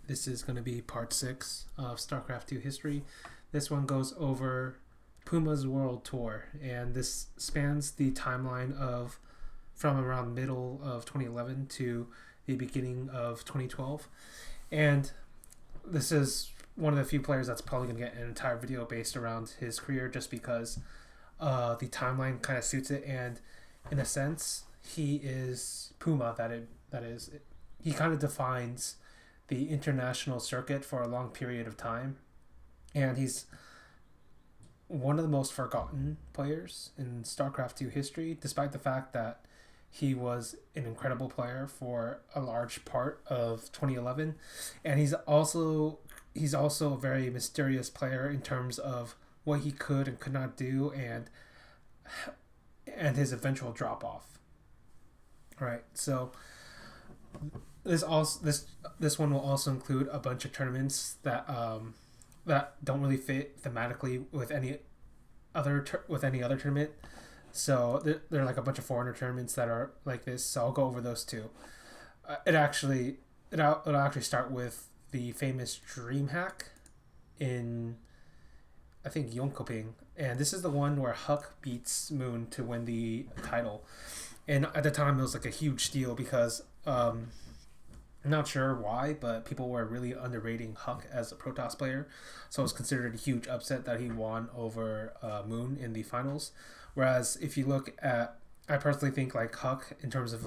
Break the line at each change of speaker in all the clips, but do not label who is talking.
This is going to be part 6 of StarCraft 2 history. This one goes over Puma's World Tour, and this spans the timeline of from around middle of 2011 to the beginning of 2012. And this is one of the few players that's probably going to get an entire video based around his career, just because the timeline kind of suits it. And in a sense, he is Puma. That is, he kind of defines the international circuit for a long period of time, and he's one of the most forgotten players in StarCraft 2 history, despite the fact that he was an incredible player for a large part of 2011, and he's also a very mysterious player in terms of what he could and could not do, and his eventual drop off. Right, so this one will also include a bunch of tournaments that don't really fit thematically with any other tournament. So there are like a bunch of foreigner tournaments that are like this. So I'll go over those too. It'll actually start with the famous DreamHack in, I think, Jönköping, and this is the one where Huck beats Moon to win the title. And at the time, it was like a huge deal because I'm not sure why, but people were really underrating Huck as a Protoss player. So it was considered a huge upset that he won over Moon in the finals. Whereas if you look at, I personally think like Huck in terms of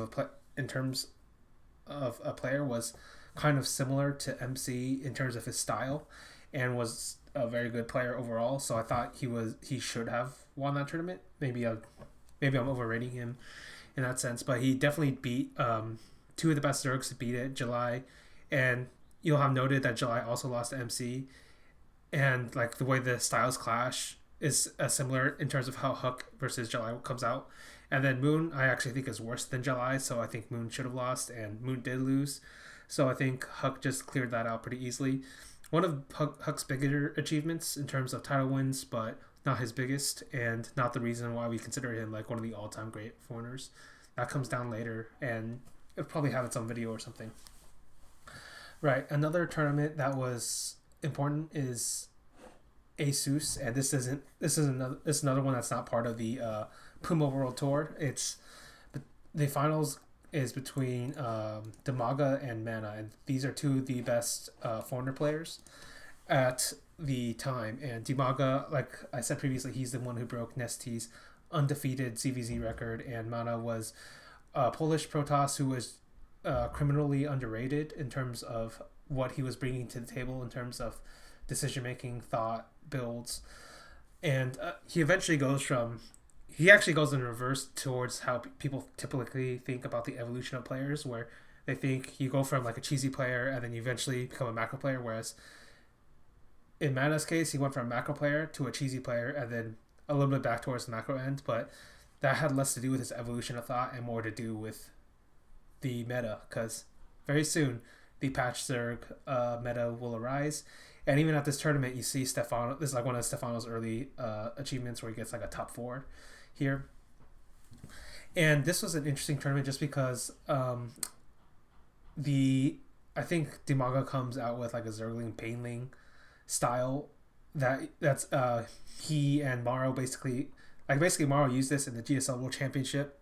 a player was kind of similar to MC in terms of his style, and was a very good player overall. So I thought he should have won that tournament. Maybe I'm overrating him in that sense, but he definitely beat two of the best Zergs to beat it, July, and you'll have noted that July also lost to MC, and like the way the styles clash is similar in terms of how Huck versus July comes out. And then Moon, I actually think is worse than July, so I think Moon should have lost, and Moon did lose. So I think Huck just cleared that out pretty easily. One of Huck's bigger achievements in terms of title wins, but not his biggest, and not the reason why we consider him like one of the all-time great foreigners. That comes down later, and it'll probably have its own video or something. Right, another tournament that was important is ASUS, and this is another one that's not part of the Puma World Tour. It's the finals is between Demaga and Mana, and these are two of the best foreigner players at the time. And Demaga, like I said previously, he's the one who broke Nesti's undefeated CVZ record, and Mana was a Polish Protoss who was criminally underrated in terms of what he was bringing to the table in terms of decision making, thought, builds, and he actually goes in reverse towards how people typically think about the evolution of players, where they think you go from like a cheesy player and then you eventually become a macro player, whereas in Mana's case, he went from a macro player to a cheesy player and then a little bit back towards the macro end, but that had less to do with his evolution of thought and more to do with the meta, because very soon the patch Zerg meta will arise. And even at this tournament, you see Stefano. This is like one of Stefano's early achievements where he gets like a top 4 here. And this was an interesting tournament just because I think Demaga comes out with like a Zergling Painling style that's he and Morrow basically Morrow used this in the GSL World Championship,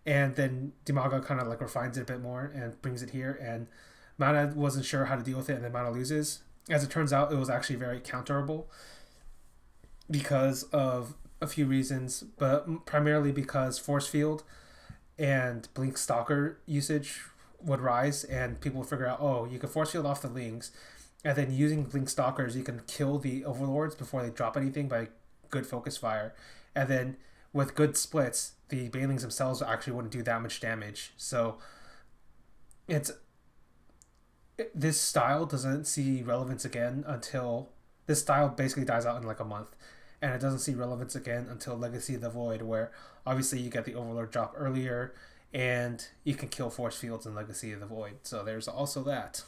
and then Demaga kind of like refines it a bit more and brings it here, and Mana wasn't sure how to deal with it, and then Mana loses. As it turns out, it was actually very counterable because of a few reasons, but primarily because Force Field and Blink Stalker usage would rise, and people would figure out, oh, you can Force Field off the Lings, and then using Blink Stalkers, you can kill the Overlords before they drop anything by good focus fire. And then with good splits, the Banelings themselves actually wouldn't do that much damage. So this style doesn't see relevance again until this style basically dies out in like a month, and it doesn't see relevance again until Legacy of the Void, where obviously you get the Overlord drop earlier and you can kill force fields in Legacy of the Void. So there's also that.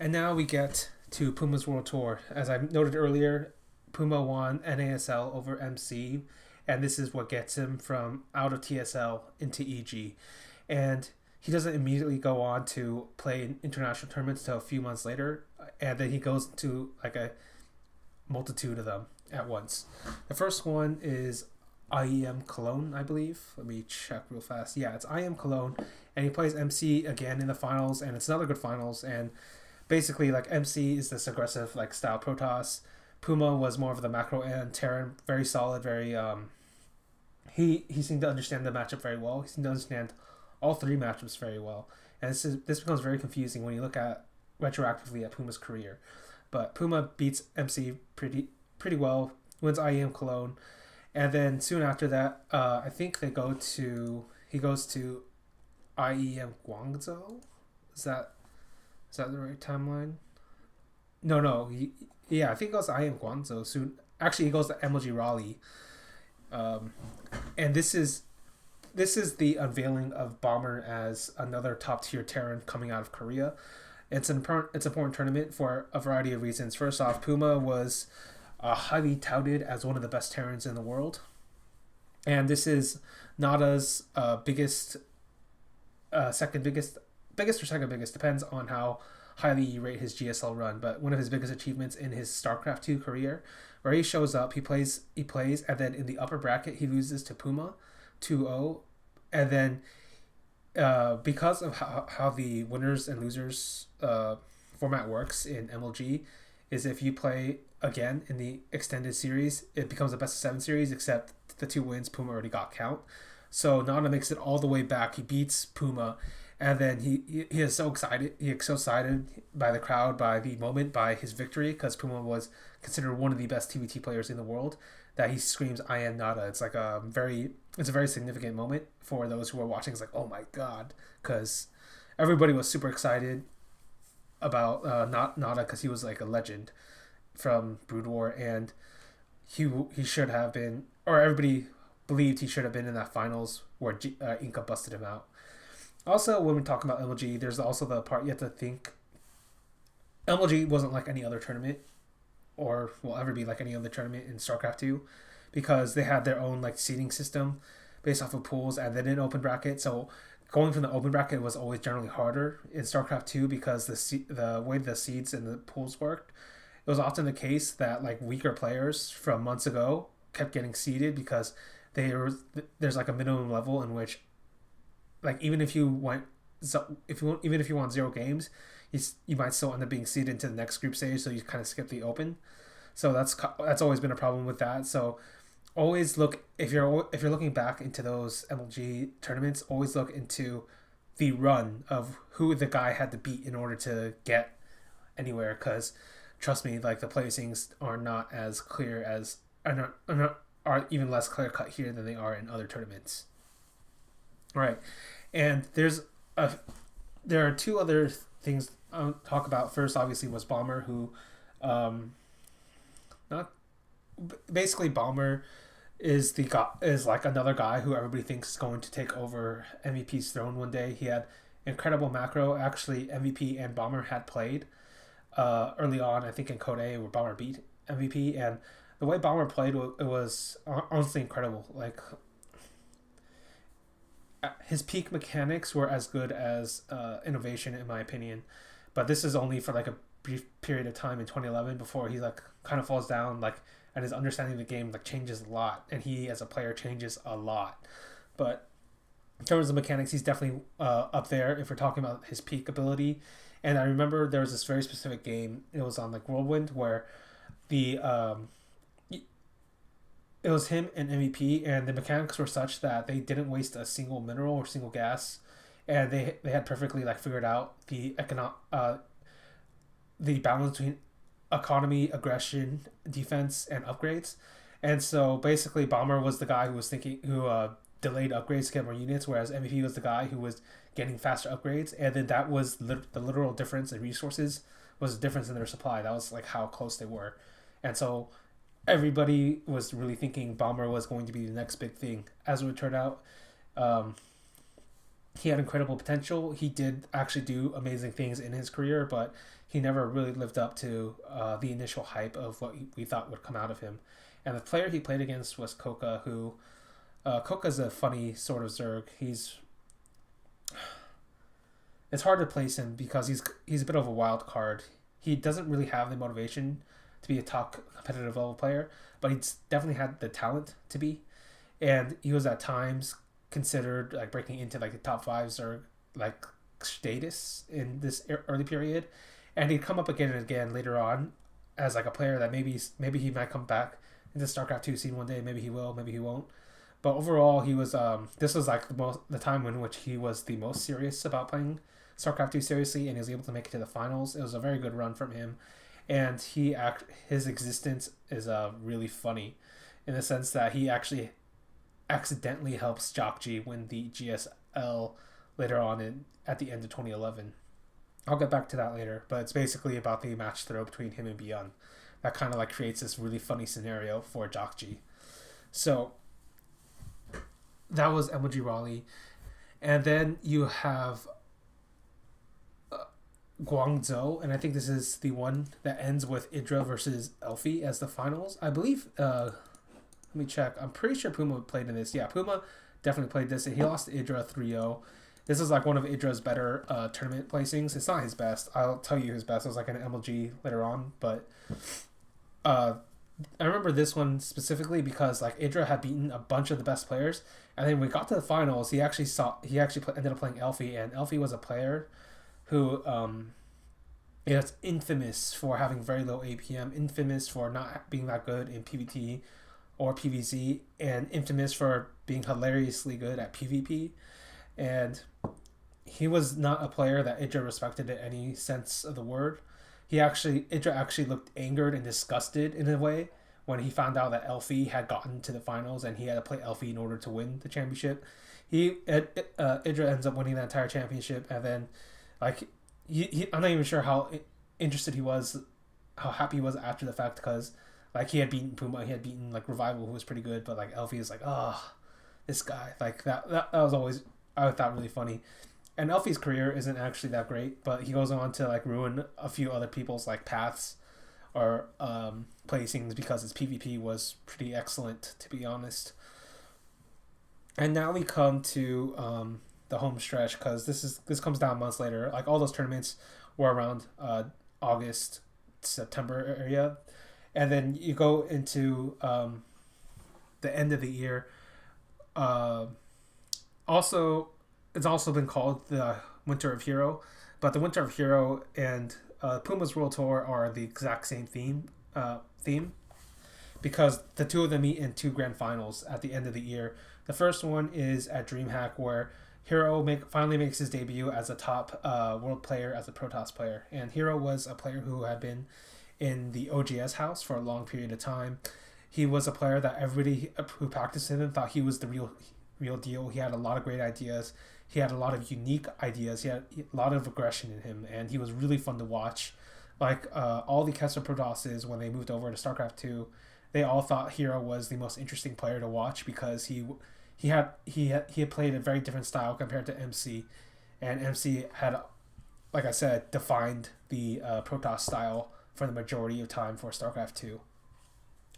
And now we get to Puma's World Tour. As I noted earlier, Puma won NASL over MC, and this is what gets him from out of TSL into EG. And he doesn't immediately go on to play in international tournaments till a few months later, and then he goes to like a multitude of them at once. The first one is IEM Cologne, I believe. Let me check real fast. Yeah, it's IEM Cologne, and he plays MC again in the finals, and it's another good finals. And basically, like MC is this aggressive like style Protoss. Puma was more of the macro end. Terran, very solid, very he seemed to understand the matchup very well. He seemed to understand all three matchups very well, and this becomes very confusing when you look at retroactively at Puma's career. But Puma beats MC pretty well, wins IEM Cologne, and then soon after that, I think he goes to IEM Guangzhou. Is that the right timeline? No. I think it goes to IEM Guangzhou soon. Actually, he goes to MLG Raleigh, and this is the unveiling of Bomber as another top tier Terran coming out of Korea. It's an important tournament for a variety of reasons. First off, Puma was highly touted as one of the best Terrans in the world, and this is Nada's biggest or second biggest, depends on how highly you rate his GSL run, but one of his biggest achievements in his StarCraft 2 career, where he shows up, he plays, and then in the upper bracket he loses to Puma 2-0, and then because of how the winners and losers format works in MLG, is if you play again in the extended series, it becomes a best of 7 series, except the 2 wins Puma already got count. So Nana makes it all the way back. He beats Puma, and then he is so excited. He is so excited by the crowd, by the moment, by his victory, because Puma was considered one of the best TVT players in the world, that he screams, "I am Nada." It's like a very significant moment for those who are watching. It's like, oh my god, because everybody was super excited about Nada, because he was like a legend from Brood War, and he should have been, or everybody believed he should have been in that finals where Inca busted him out. Also, when we talk about MLG, there's also the part you have to think. MLG wasn't like any other tournament, or will ever be like any other tournament in StarCraft 2, because they had their own like seeding system based off of pools, and they didn't open bracket. So going from the open bracket was always generally harder in StarCraft 2, because the way the seeds and the pools worked, it was often the case that like weaker players from months ago kept getting seeded, because there's like a minimum level in which, like, even if you want 0 games, you might still end up being seeded into the next group stage, so you kind of skip the open. So that's always been a problem with that. So always look, if you're looking back into those MLG tournaments, always look into the run of who the guy had to beat in order to get anywhere, because trust me, like, the placings are not as clear as are even less clear cut here than they are in other tournaments. Right, and there are 2 other things I'll talk about. First, obviously, was Bomber, who, Bomber is like another guy who everybody thinks is going to take over MVP's throne one day. He had incredible macro. Actually, MVP and Bomber had played early on, I think in Code A, where Bomber beat MVP, and the way Bomber played, it was honestly incredible. Like, his peak mechanics were as good as Innovation, in my opinion, but this is only for like a brief period of time in 2011 before he like kind of falls down, like, and his understanding of the game like changes a lot, and he as a player changes a lot. But in terms of mechanics, he's definitely up there if we're talking about his peak ability. And I remember there was this very specific game. It was on like Whirlwind, where it was him and MVP, and the mechanics were such that they didn't waste a single mineral or single gas, and they had perfectly like figured out the balance between economy, aggression, defense, and upgrades. And so basically, Bomber was the guy who delayed upgrades to get more units, whereas MVP was the guy who was getting faster upgrades. And then that was the literal difference in resources, was the difference in their supply. That was like how close they were. And so everybody was really thinking Bomber was going to be the next big thing. As it would turn out, he had incredible potential. He did actually do amazing things in his career, but he never really lived up to the initial hype of what we thought would come out of him. And the player he played against was Coca, who Coca's a funny sort of Zerg. it's hard to place him because he's a bit of a wild card. He doesn't really have the motivation to be a top competitive level player, but he's definitely had the talent to be, and he was at times considered like breaking into like the top fives or like status in this early period, and he'd come up again and again later on as like a player that maybe he might come back into StarCraft 2 scene one day. Maybe he will, maybe he won't. But overall, he was this was like the time in which he was the most serious about playing StarCraft 2 seriously, and he was able to make it to the finals. It was a very good run from him, and his existence is really funny, in the sense that he actually accidentally helps Jockji win the GSL later on at the end of 2011. I'll get back to that later, but it's basically about the match throw between him and Beyond that kind of like creates this really funny scenario for Jockji. So that was MLG Raleigh, and then you have Guangzhou, and I think this is the one that ends with Idra versus Elfie as the finals. I believe. Let me check. I'm pretty sure Puma played in this. Yeah, Puma definitely played this. He lost to Idra 3-0. This is like one of Idra's better tournament placings. It's not his best. I'll tell you his best. It was like an MLG later on, but I remember this one specifically because like Idra had beaten a bunch of the best players, and then when we got to the finals, he actually ended up playing Elfie, and Elfie was a player who is infamous for having very low APM, infamous for not being that good in PvT or PvZ, and infamous for being hilariously good at PvP. And he was not a player that Idra respected in any sense of the word. Idra actually looked angered and disgusted in a way when he found out that Elfie had gotten to the finals and he had to play Elfie in order to win the championship. Idra ends up winning the entire championship, and then like I'm not even sure how interested he was, how happy he was after the fact, because like he had beaten Puma, he had beaten like Revival, who was pretty good, but like Elfie is like, oh, this guy, like that was always, I thought, really funny. And Elfie's career isn't actually that great, but he goes on to like ruin a few other people's like paths or placings because his PvP was pretty excellent, to be honest. And now we come to the home stretch, because this comes down months later. Like all those tournaments were around August, September area, and then you go into the end of the year. Also, it's also been called the Winter of Hero, but the Winter of Hero and Puma's World Tour are the exact same theme, because the two of them meet in two grand finals at the end of the year. The first one is at DreamHack, where Hero finally makes his debut as a top world player, as a Protoss player. And Hero was a player who had been in the OGS house for a long period of time. He was a player that everybody who practiced with him thought he was the real deal. He had a lot of great ideas. He had a lot of unique ideas. He had a lot of aggression in him, and he was really fun to watch. Like all the Kessler Protosses, when they moved over to StarCraft 2, they all thought Hero was the most interesting player to watch because he had played a very different style compared to MC, and MC had, like I said, defined the Protoss style for the majority of time for StarCraft 2.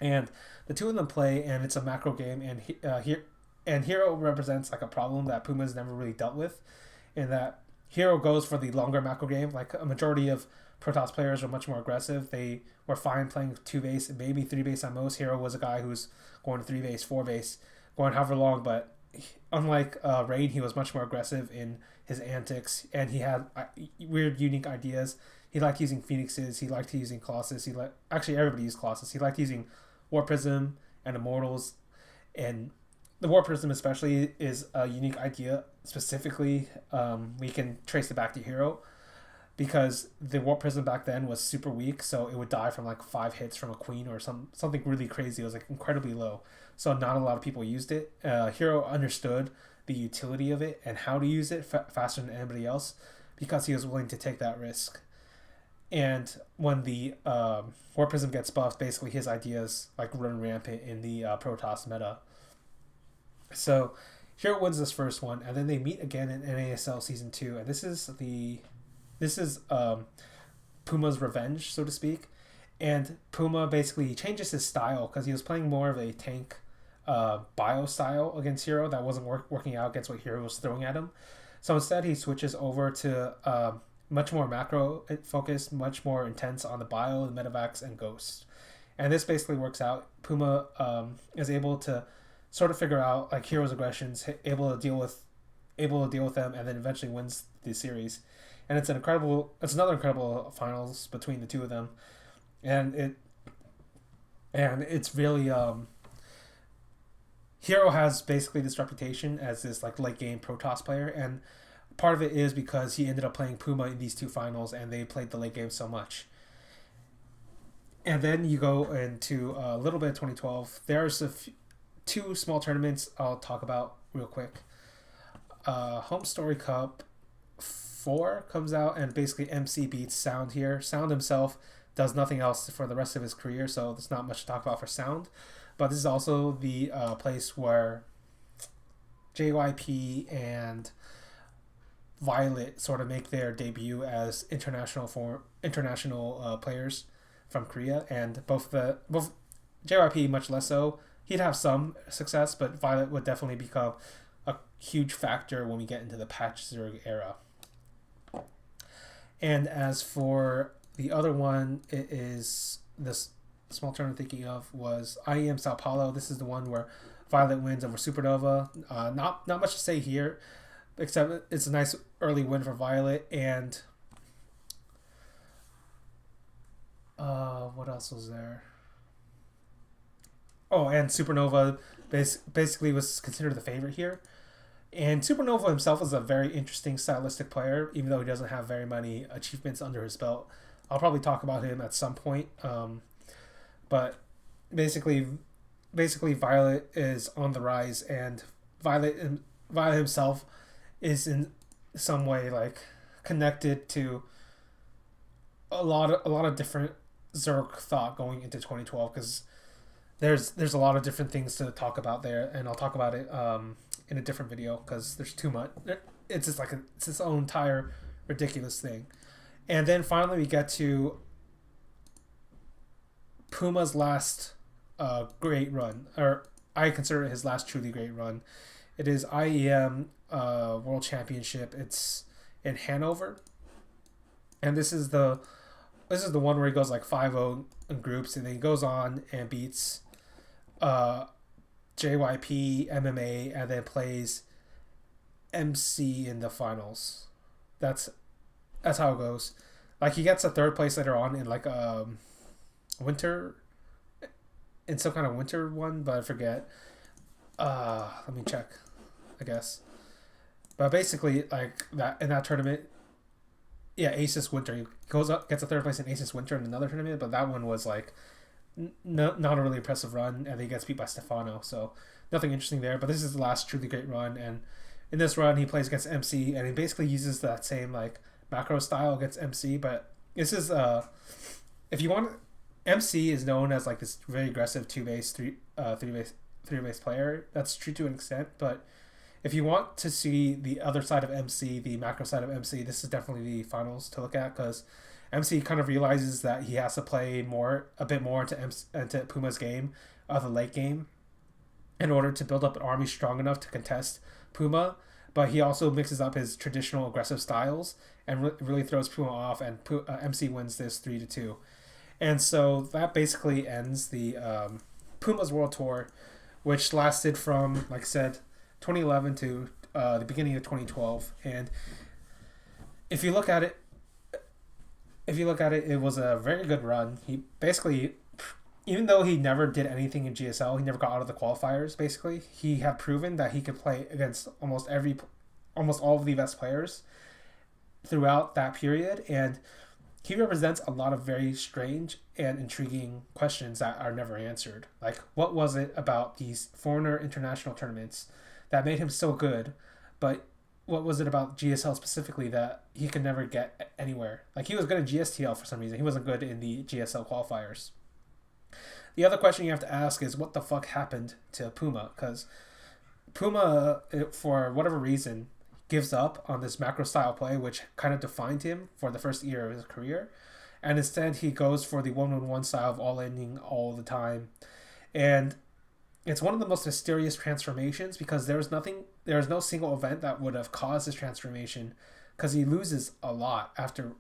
And the two of them play, and it's a macro game, and Hero represents like a problem that Puma's never really dealt with, in that Hero goes for the longer macro game. Like a majority of Protoss players are much more aggressive. They were fine playing 2 base, maybe 3 base at most. Hero was a guy who's going to 3 base, 4 base, going however long, but unlike Raid, he was much more aggressive in his antics, and he had weird, unique ideas. He liked using Phoenixes, he liked using Colossus, actually everybody used Colossus. He liked using War Prism and Immortals, and the War Prism especially is a unique idea. Specifically, we can trace it back to Hero, because the War Prism back then was super weak, so it would die from like 5 hits from a queen or something really crazy. It was like incredibly low, so not a lot of people used it. Hero understood the utility of it and how to use it faster than anybody else, because he was willing to take that risk. And when the War Prism gets buffed, basically his ideas like run rampant in the Protoss meta. So Hero wins this first one, and then they meet again in NASL Season 2, and this is Puma's revenge, so to speak. And Puma basically changes his style because he was playing more of a tank bio style against Hero that wasn't working out against what Hero was throwing at him. So instead, he switches over to much more macro focused, much more intense on the bio, the medevacs, and ghosts. And this basically works out. Puma is able to sort of figure out like heroes' aggressions, able to deal with them, and then eventually wins the series. And it's another incredible finals between the two of them, and it's really Hero has basically this reputation as this like late game Protoss player, and part of it is because he ended up playing Puma in these two finals, and they played the late game so much. And then you go into a little bit of 2012. There's two small tournaments I'll talk about real quick. Home Story Cup 4 comes out, and basically MC beats Sound here. Sound himself does nothing else for the rest of his career, so there's not much to talk about for Sound. But this is also the place where JYP and Violet sort of make their debut as international players from Korea, and both JYP much less so. He'd have some success, but Violet would definitely become a huge factor when we get into the Patch Zerg era. And as for the other one, it is this small tournament I'm thinking of was IEM Sao Paulo. This is the one where Violet wins over Supernova. Not much to say here, except it's a nice early win for Violet. And what else was there? Oh, and Supernova basically was considered the favorite here. And Supernova himself is a very interesting stylistic player, even though he doesn't have very many achievements under his belt. I'll probably talk about him at some point. But basically Violet is on the rise, and Violet himself is in some way like connected to a lot of different Zerg thought going into 2012, because there's a lot of different things to talk about there, and I'll talk about it in a different video because there's too much. It's just like it's its own entire ridiculous thing. And then finally we get to Puma's last great run, or I consider it his last truly great run. It is IEM World Championship. It's in Hanover, and this is the one where he goes like 5-0 in groups, and then he goes on and beats JYP, MMA, and then plays MC in the finals. That's how it goes. Like he gets a third place later on in like winter, in some kind of winter one, but I forget. Let me check, I guess. But basically, like that in that tournament, yeah, Aces Winter. He goes up, gets a third place in Aces Winter in another tournament, but that one was like not a really impressive run, and he gets beat by Stefano. So nothing interesting there. But this is the last truly great run, and in this run he plays against MC, and he basically uses that same like macro style against MC. But this is if you want, MC is known as like this very aggressive 2-base, 3-base player. That's true to an extent, but if you want to see the other side of MC, the macro side of MC, this is definitely the finals to look at, because MC kind of realizes that he has to play a bit more into Puma's game of the late game in order to build up an army strong enough to contest Puma. But he also mixes up his traditional aggressive styles and really throws Puma off, and MC wins this 3-2. And so that basically ends the Puma's World Tour, which lasted from, like I said, 2011 to the beginning of 2012. And if you look at it, it was a very good run. He basically, even though he never did anything in GSL, he never got out of the qualifiers. Basically, he had proven that he could play against almost all of the best players throughout that period, and he represents a lot of very strange and intriguing questions that are never answered. Like, what was it about these foreigner international tournaments that made him so good, but what was it about GSL specifically that he could never get anywhere? Like, he was good in GSTL for some reason. He wasn't good in the GSL qualifiers. The other question you have to ask is, what the fuck happened to Puma? Because Puma, for whatever reason, gives up on this macro style play, which kind of defined him for the first year of his career. And instead, he goes for the 1-1-1 style of all-ending all the time. And it's one of the most mysterious transformations, because there's nothing there's no single event that would have caused this transformation, because he loses a lot after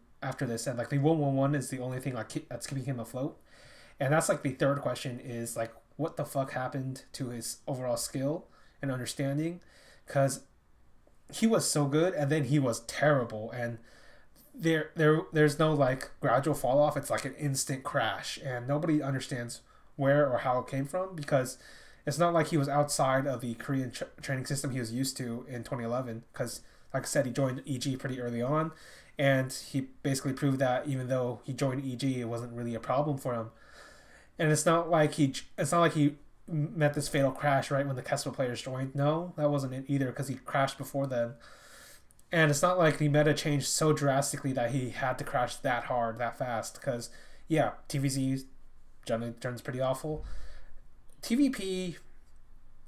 this, and like the 111 is the only thing like that's keeping him afloat. And that's like the third question is like, what the fuck happened to his overall skill and understanding? Because he was so good, and then he was terrible, and there's no like gradual fall off. It's like an instant crash, and nobody understands where or how it came from, because it's not like he was outside of the Korean training system he was used to in 2011. Because like I said, he joined EG pretty early on, and he basically proved that even though he joined EG, it wasn't really a problem for him. And it's not like he met this fatal crash right when the Kespa players joined. No, that wasn't it either, because he crashed before then. And it's not like the meta changed so drastically that he had to crash that hard, that fast. Because, yeah, TVZ generally turns pretty awful. TVP,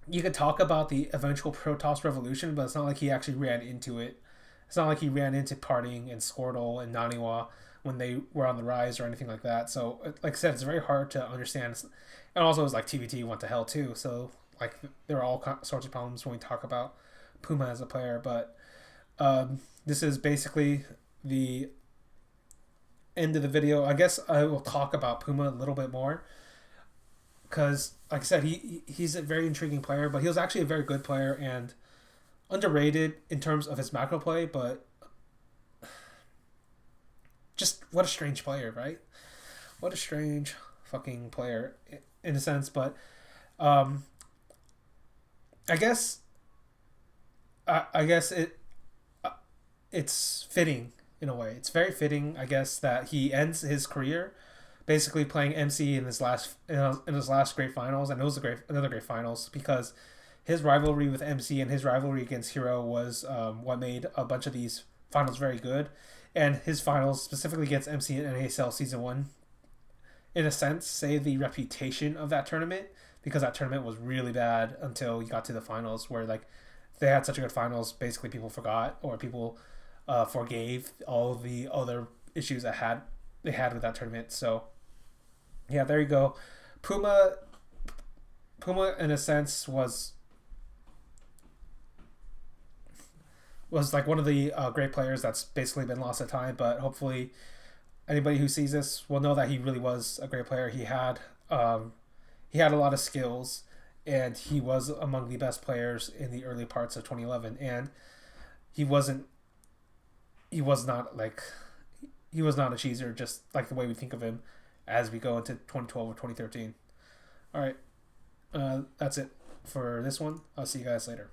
you could talk about the eventual Protoss revolution, but it's not like he actually ran into it. It's not like he ran into Parting and Squirtle and Naniwa when they were on the rise or anything like that. So, like I said, it's very hard to understand. And also, it's like TVT went to hell too. So, like, there are all sorts of problems when we talk about Puma as a player. But this is basically the end of the video. I guess I will talk about Puma a little bit more, because, like I said, he's a very intriguing player, but he was actually a very good player and underrated in terms of his macro play, but just what a strange player, right? What a strange fucking player in a sense. But I guess it's fitting in a way. It's very fitting, I guess, that he ends his career basically playing MC in his last great finals, and it was another great finals, because his rivalry with MC and his rivalry against Hero was what made a bunch of these finals very good. And his finals, specifically against MC in NASL Season 1, in a sense, saved the reputation of that tournament, because that tournament was really bad until you got to the finals, where like they had such a good finals, basically people forgot, or people forgave all the other issues that they had with that tournament. So yeah, there you go. Puma in a sense was like one of the great players that's basically been lost to time, but hopefully anybody who sees this will know that he really was a great player. He had a lot of skills, and he was among the best players in the early parts of 2011, and he was not a cheeser, just like the way we think of him as we go into 2012 or 2013. All right, that's it for this one. I'll see you guys later.